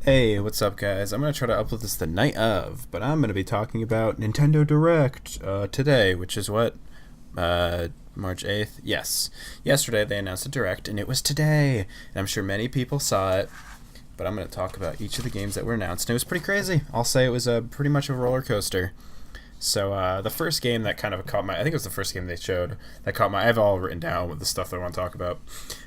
Hey, what's up, guys? I'm gonna try to upload this the night of, but I'm gonna be talking about Nintendo Direct today, which is what March 8th. Yes, yesterday they announced a Direct, and it was today. And I'm sure many people saw it, but I'm gonna talk about each of the games that were announced. And it was pretty crazy. I'll say it was pretty much a roller coaster. So the first game that kind of caught my, I think it was the first game they showed that caught my, I have all written down with the stuff that I want to talk about.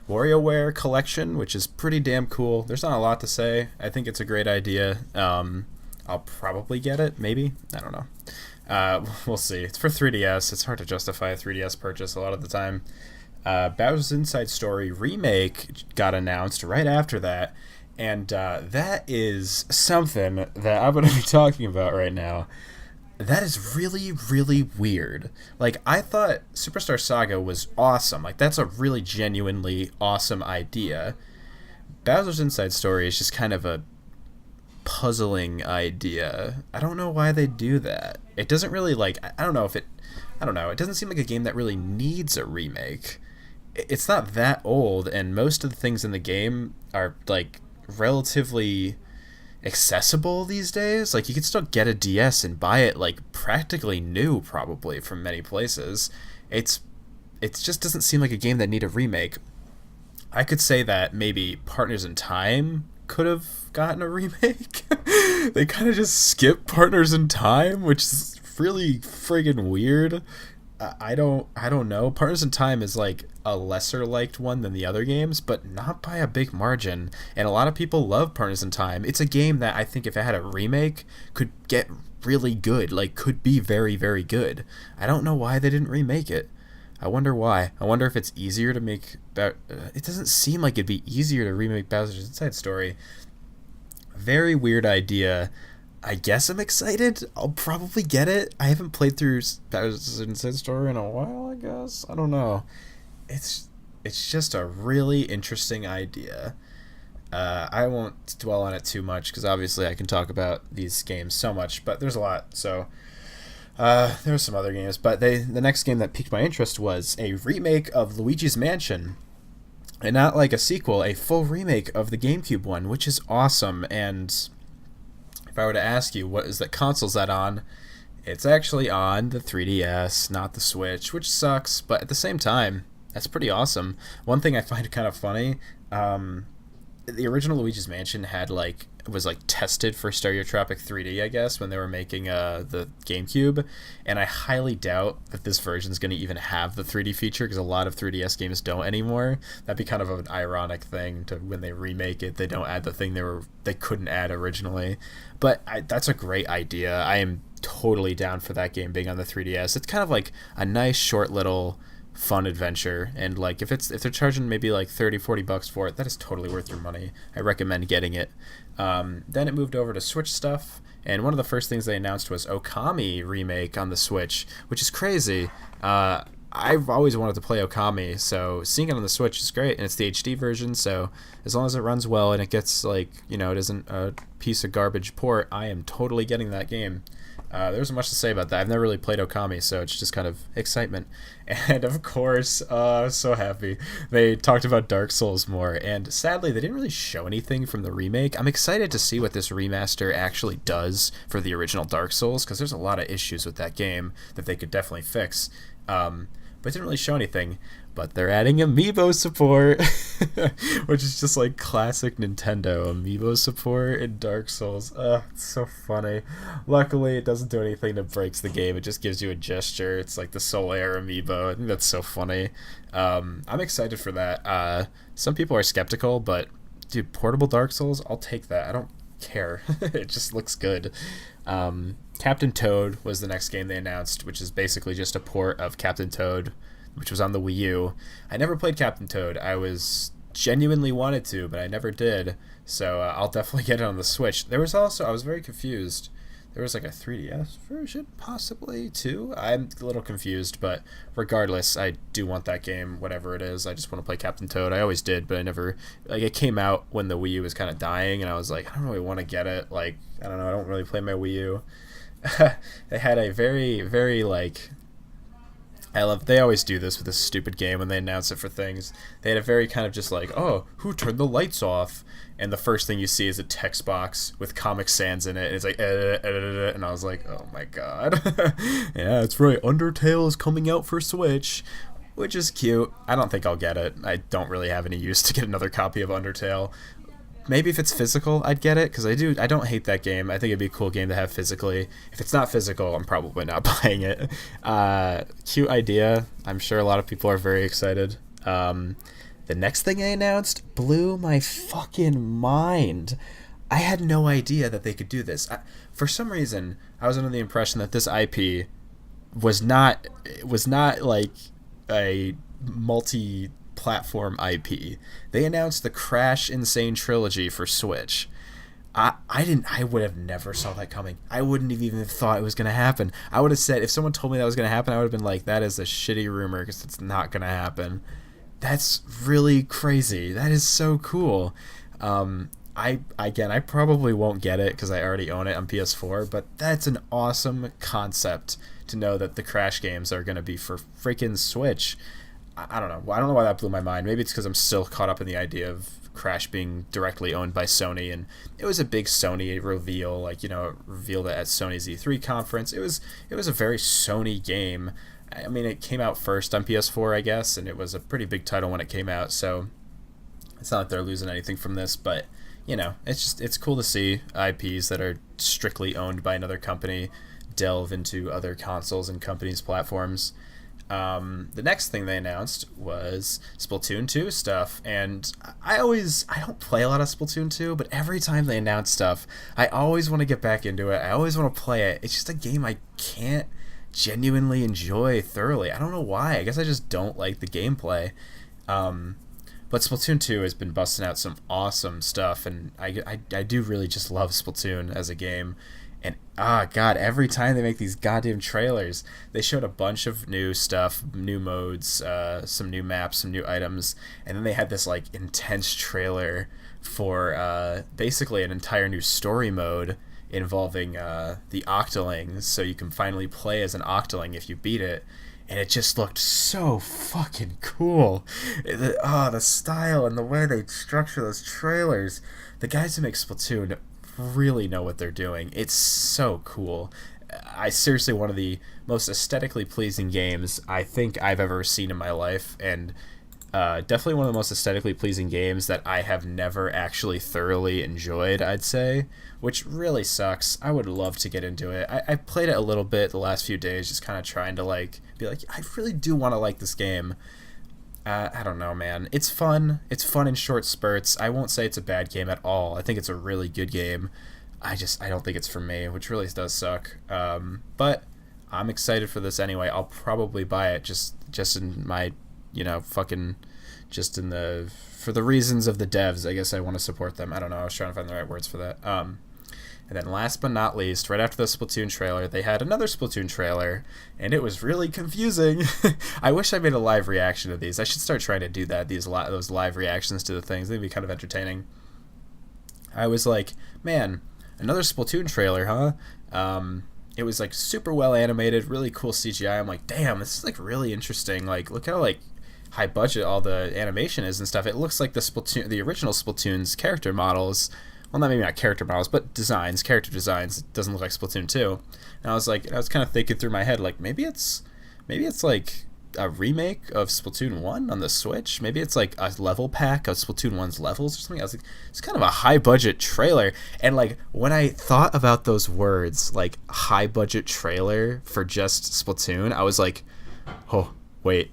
WarioWare Collection, which is pretty damn cool. There's not a lot to say. I think it's a great idea. I'll probably get it, maybe. I don't know. We'll see. It's for 3DS. It's hard to justify a 3DS purchase a lot of the time. Bowser's Inside Story Remake got announced right after that. And that is something that I'm going to be talking about right now. That is really, really weird. Like, I thought Superstar Saga was awesome. Like, that's a really genuinely awesome idea. Bowser's Inside Story is just kind of a puzzling idea. I don't know why they do that. It doesn't really, like, I don't know if it, I don't know. It doesn't seem like a game that really needs a remake. It's not that old, and most of the things in the game are, like, relatively accessible these days. Like, you can still get a DS and buy it like practically new, probably from many places. It just doesn't seem like a game that need a remake. I could say that maybe Partners in Time could have gotten a remake. They kind of just skip Partners in Time, which is really friggin' weird. I don't know. Partners in Time is like a lesser liked one than the other games, but not by a big margin. And a lot of people love Partners in Time. It's a game that I think if it had a remake could get really good, like could be very, very good. I don't know why they didn't remake it. I wonder why. I wonder if it's easier to make. It doesn't seem like it'd be easier to remake Bowser's Inside Story. Very weird idea. I guess I'm excited. I'll probably get it. I haven't played through Bowser's Inside Story in a while, I guess. I don't know. It's just a really interesting idea. I won't dwell on it too much because obviously I can talk about these games so much, but there's a lot. So there were some other games, but the next game that piqued my interest was a remake of Luigi's Mansion. And not like a sequel, a full remake of the GameCube one, which is awesome. And if I were to ask you what is the console's that on, it's actually on the 3DS, not the Switch, which sucks, but at the same time, that's pretty awesome. One thing I find kind of funny, the original Luigi's Mansion had was tested for stereotropic 3D, I guess, when they were making the GameCube, and I highly doubt that this version is going to even have the 3D feature because a lot of 3DS games don't anymore. That'd be kind of an ironic thing to when they remake it, they don't add the thing they couldn't add originally. But that's a great idea. I am totally down for that game being on the 3DS. It's kind of like a nice short little fun adventure, and like if they're charging maybe like 30-40 bucks for it, that is totally worth your money. I recommend getting it. Then it moved over to Switch stuff, and one of the first things they announced was Okami remake on the Switch, which is crazy. I've always wanted to play Okami, so seeing it on the Switch is great, and it's the HD version, so as long as it runs well and it gets it isn't a piece of garbage port, I am totally getting that game. There wasn't much to say about that. I've never really played Okami, so it's just kind of excitement. And of course, so happy. They talked about Dark Souls more, and sadly, they didn't really show anything from the remake. I'm excited to see what this remaster actually does for the original Dark Souls, because there's a lot of issues with that game that they could definitely fix. But it didn't really show anything. But they're adding amiibo support, which is just like classic Nintendo. Amiibo support in Dark Souls. It's so funny. Luckily, it doesn't do anything that breaks the game. It just gives you a gesture. It's like the Solaire amiibo. I think that's so funny. I'm excited for that. Some people are skeptical, but dude, portable Dark Souls, I'll take that. I don't care. It just looks good. Captain Toad was the next game they announced, which is basically just a port of Captain Toad, which was on the Wii U. I never played Captain Toad. I was genuinely wanted to, but I never did. So I'll definitely get it on the Switch. There was also, I was very confused. There was like a 3DS version, possibly, too. I'm a little confused, but regardless, I do want that game, whatever it is. I just want to play Captain Toad. I always did, but I never, it came out when the Wii U was kind of dying, and I was like, I don't really want to get it. I don't know, I don't really play my Wii U. They had a very, very, I love. They always do this with this stupid game when they announce it for things. They had a very kind of just like, oh, who turned the lights off? And the first thing you see is a text box with Comic Sans in it. And it's like, and I was like, oh my god. Yeah, that's right. Undertale is coming out for Switch, which is cute. I don't think I'll get it. I don't really have any use to get another copy of Undertale. Maybe if it's physical, I'd get it, because I don't hate that game. I think it'd be a cool game to have physically. If it's not physical, I'm probably not buying it. Cute idea. I'm sure a lot of people are very excited. The next thing they announced blew my fucking mind. I had no idea that they could do this. For some reason, I was under the impression that this IP was not like a multi-platform IP. They announced the Crash Insane Trilogy for Switch. I would have never saw that coming. I wouldn't have even thought it was going to happen. I would have said, if someone told me that was going to happen, I would have been like, that is a shitty rumor because it's not going to happen. That's really crazy. That is so cool. I probably won't get it because I already own it on PS4, but that's an awesome concept to know that the Crash games are going to be for freaking Switch. I don't know. I don't know why that blew my mind. Maybe it's because I'm still caught up in the idea of Crash being directly owned by Sony, and it was a big Sony reveal. Like, you know, it revealed it at Sony's E3 conference. It was a very Sony game. I mean, it came out first on PS4, I guess, and it was a pretty big title when it came out. So it's not like they're losing anything from this, but you know, it's cool to see IPs that are strictly owned by another company delve into other consoles and companies' platforms. The next thing they announced was Splatoon 2 stuff, and I don't play a lot of Splatoon 2, but every time they announce stuff, I always want to get back into it. I always want to play it. It's just a game I can't genuinely enjoy thoroughly. I don't know why. I guess I just don't like the gameplay. But Splatoon 2 has been busting out some awesome stuff, and I do really just love Splatoon as a game. And god, every time they make these goddamn trailers, they showed a bunch of new stuff, new modes, some new maps, some new items, and then they had this like intense trailer for basically an entire new story mode involving the Octolings, so you can finally play as an Octoling if you beat it. And it just looked so fucking cool. The style and the way they structure those trailers. The guys who make Splatoon really know what they're doing. It's so cool. Seriously, one of the most aesthetically pleasing games I think I've ever seen in my life, and definitely one of the most aesthetically pleasing games that I have never actually thoroughly enjoyed, I'd say, which really sucks. I would love to get into it. I played it a little bit the last few days, just kind of trying to be like, I really do want to like this game. I don't know, man. It's fun. It's fun in short spurts. I won't say it's a bad game at all. I think it's a really good game. I don't think it's for me, which really does suck. But I'm excited for this anyway. I'll probably buy it just in my, for the reasons of the devs. I guess I want to support them. I don't know. I was trying to find the right words for that. And then last but not least, right after the Splatoon trailer, they had another Splatoon trailer, and it was really confusing. I wish I made a live reaction to these. I should start trying to do that, those live reactions to the things. They'd be kind of entertaining. I was like, man, another Splatoon trailer, huh? It was like super well animated, really cool CGI. I'm like, damn, this is like really interesting. Like, look how like high budget all the animation is and stuff. It looks like the original Splatoon's character models. Well, maybe not character models, but character designs. It doesn't look like Splatoon 2. And I was kind of thinking through my head, like, maybe it's like a remake of Splatoon 1 on the Switch. Maybe it's like a level pack of Splatoon 1's levels or something. I was like, it's kind of a high budget trailer. And like, when I thought about those words, like high budget trailer for just Splatoon, I was like, oh, wait.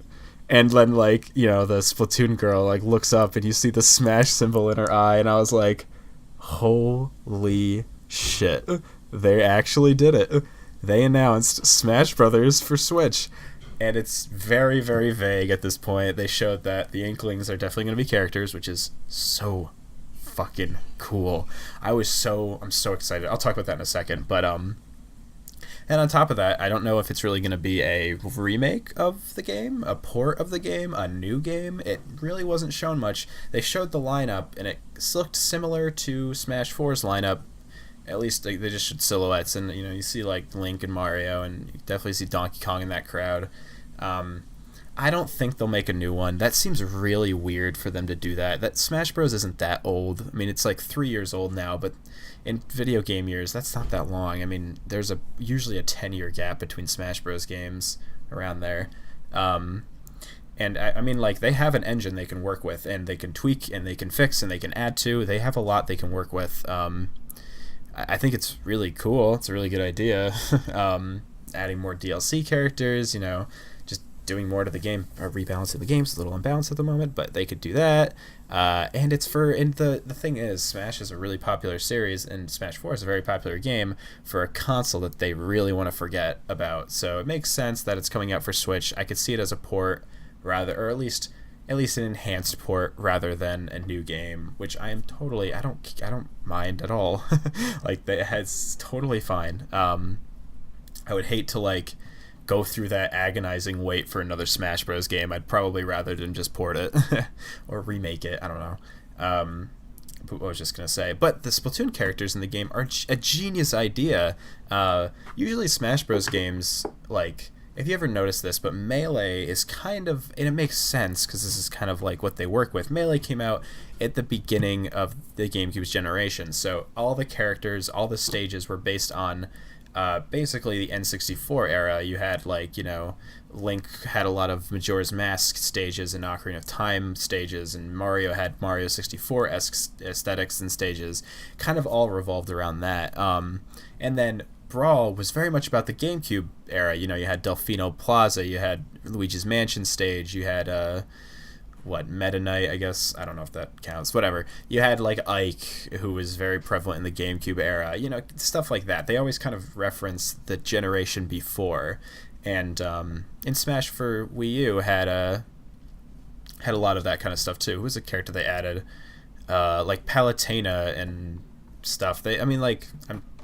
And then like, the Splatoon girl like looks up and you see the Smash symbol in her eye, and I was like, holy shit, they actually did it. They announced Smash Brothers for Switch, and it's very, very vague at this point. They showed that the Inklings are definitely going to be characters, which is so fucking cool. I'm so excited. I'll talk about that in a second, but and on top of that, I don't know if it's really going to be a remake of the game, a port of the game, a new game. It really wasn't shown much. They showed the lineup, and it looked similar to Smash 4's lineup. At least they just showed silhouettes, and you see like Link and Mario, and you definitely see Donkey Kong in that crowd. I don't think they'll make a new one. That seems really weird for them to do that. That Smash Bros isn't that old. I mean, it's like 3 years old now, but in video game years, that's not that long. I mean, there's usually a 10-year gap between Smash Bros games around there. Um, and I mean, like, they have an engine they can work with, and they can tweak, and they can fix, and they can add to. They have a lot they can work with. I think it's really cool. It's a really good idea. Adding more DLC characters, just doing more to the game, or rebalancing the game. It's a little unbalanced at the moment, but they could do that. And the thing is, Smash is a really popular series, and Smash 4 is a very popular game for a console that they really want to forget about. So it makes sense that it's coming out for Switch. I could see it as a port, rather, or at least an enhanced port rather than a new game, which I don't mind at all. Like, it's totally fine. I would hate to like go through that agonizing wait for another Smash Bros game. I'd probably rather than just port it or remake it. I don't know. What I was just gonna say, but the Splatoon characters in the game are a genius idea. Usually Smash Bros games, like, if you ever noticed this, but Melee is kind of, and it makes sense because this is kind of like what they work with. Melee came out at the beginning of the GameCube's generation, so all the characters, all the stages were based on basically the N64 era. You had, like, Link had a lot of Majora's Mask stages and Ocarina of Time stages, and Mario had Mario 64-esque aesthetics and stages, kind of all revolved around that. And then Brawl was very much about the GameCube era. You had Delfino Plaza, you had Luigi's Mansion stage, you had Meta Knight, I guess. I don't know if that counts. Whatever. You had, like, Ike, who was very prevalent in the GameCube era. Stuff like that. They always kind of reference the generation before. And in Smash for Wii U had a lot of that kind of stuff too. Who was a character they added? Like Palutena and stuff.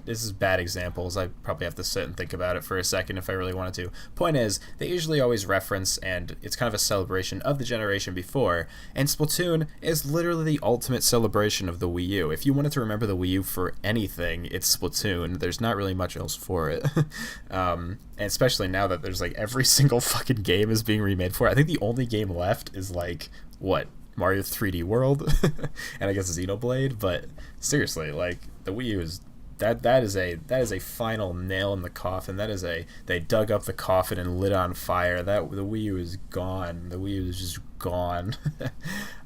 This is bad examples. I probably have to sit and think about it for a second if I really wanted to. Point is, they usually always reference, and it's kind of a celebration of the generation before, and Splatoon is literally the ultimate celebration of the Wii U. If you wanted to remember the Wii U for anything, it's Splatoon. There's not really much else for it. And especially now that there's, like, every single fucking game is being remade for it. I think the only game left is, like, Mario 3D World? And I guess Xenoblade, but seriously, like, the Wii U is... That is a final nail in the coffin. They dug up the coffin and lit on fire. The Wii U is gone. The Wii U is just gone.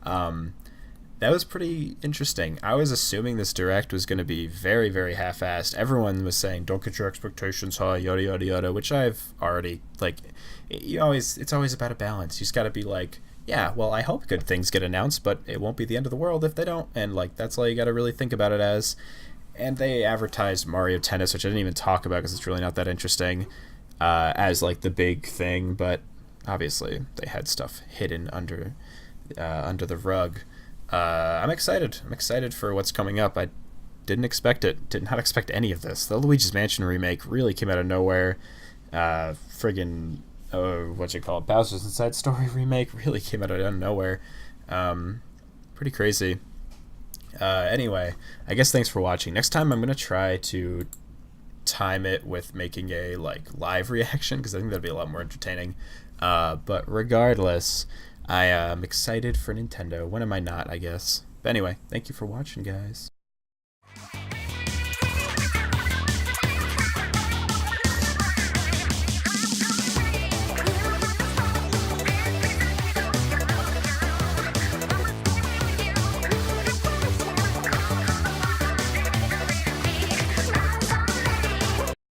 That was pretty interesting. I was assuming this Direct was going to be very, very half-assed. Everyone was saying, don't get your expectations high, yada, yada, yada, which I've already, like, it's always about a balance. You just got to be like, yeah, well, I hope good things get announced, but it won't be the end of the world if they don't. And, like, that's all you got to really think about it as. And they advertised Mario Tennis, which I didn't even talk about because it's really not that interesting, as, like, the big thing. But obviously they had stuff hidden under the rug. I'm excited. I'm excited for what's coming up. I didn't expect it. Did not expect any of this. The Luigi's Mansion remake really came out of nowhere. Bowser's Inside Story remake really came out of nowhere. Pretty crazy. Anyway, I guess thanks for watching. Next time I'm going to try to time it with making a, like, live reaction, because I think that'd be a lot more entertaining. But regardless, I am excited for Nintendo. When am I not, I guess? But anyway, thank you for watching, guys.